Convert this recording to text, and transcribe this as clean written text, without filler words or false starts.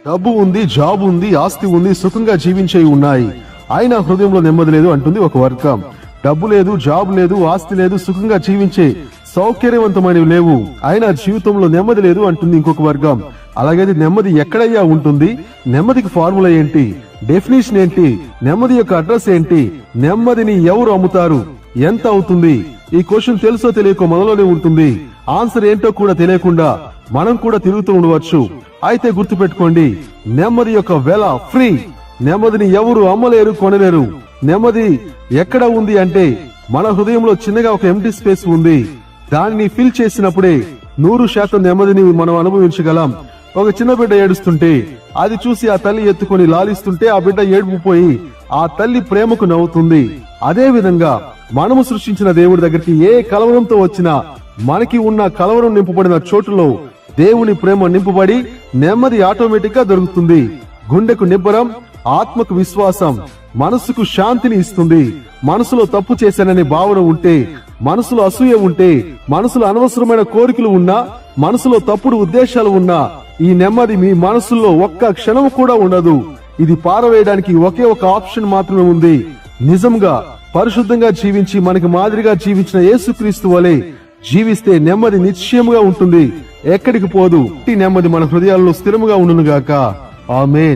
డబ్బు ఉంది, జాబ్ ఉంది, ఆస్తి ఉంది, సుఖంగా జీవించేవి ఉన్నాయి, అయినా హృదయంలో నెమ్మది లేదు అంటుంది ఒక వర్గం. డబ్బు లేదు, జాబ్ లేదు, ఆస్తి లేదు, సుఖంగా జీవించే సౌకర్యవంతమైనవి లేవు, అయినా జీవితంలో నెమ్మది లేదు అంటుంది ఇంకొక వర్గం. అలాగైతే నెమ్మది ఎక్కడయ్యా ఉంటుంది? నెమ్మదికి ఫార్ములా ఏంటి? డెఫినేషన్ ఏంటి? నెమ్మది యొక్క అడ్రస్ ఏంటి? నెమ్మదిని ఎవరు అమ్ముతారు? ఎంత అవుతుంది? ఈ క్వశ్చన్ తెలుసో తెలియకో మనలోనే ఉంటుంది. ఆన్సర్ ఏంటో కూడా తెలియకుండా మనం కూడా తిరుగుతూ ఉండవచ్చు. అయితే గుర్తు పెట్టుకోండి, నెమ్మది యొక్క వెల ఫ్రీ. నెమ్మదిని ఎవరు అమ్మలేరు, కొనలేరు. నెమ్మది ఎక్కడ ఉంది అంటే మన హృదయంలో చిన్నగా ఒక ఎంటీ స్పేస్ ఉంది. దానిని ఫిల్ చేసినప్పుడే 100% నెమ్మదిని మనం అనుభవించగలం. ఒక చిన్న బిడ్డ ఏడుస్తుంటే అది చూసి ఆ తల్లి ఎత్తుకొని లాలిస్తుంటే ఆ బిడ్డ ఏడుపు పోయి ఆ తల్లి ప్రేమకు నవ్వుతుంది. అదే విధంగా మనము సృష్టించిన దేవుడి దగ్గరికి ఏ కలవరంతో వచ్చినా మనకి ఉన్న కలవరం నింపబడిన చోటులో దేవుని ప్రేమ నింపబడి నెమ్మది ఆటోమేటిక్ గా దొరుకుతుంది. గుండెకు నిబ్బరం, ఆత్మకు విశ్వాసం, మనసుకు శాంతిని ఇస్తుంది. మనసులో తప్పు చేశాననే భావన ఉంటే, మనసులో అసూయ ఉంటే, మనసులో అనవసరమైన కోరికలు ఉన్నా, మనసులో తప్పుడు ఉద్దేశాలు ఉన్నా, ఈ నెమ్మది మీ మనసులో ఒక్క క్షణం కూడా ఉండదు. ఇది పారవేయడానికి ఒకే ఒక ఆప్షన్ మాత్రమే ఉంది. నిజంగా పరిశుద్ధంగా జీవించి మనకి మాదిరిగా జీవించిన యేసుక్రీస్తు వలె జీవిస్తే నెమ్మది నిశ్చయముగా ఉంటుంది, ఎక్కడికి పోదు. ఈ నెమ్మది మన హృదయాల్లో స్థిరముగా ఉండును గాక. ఆమేన్.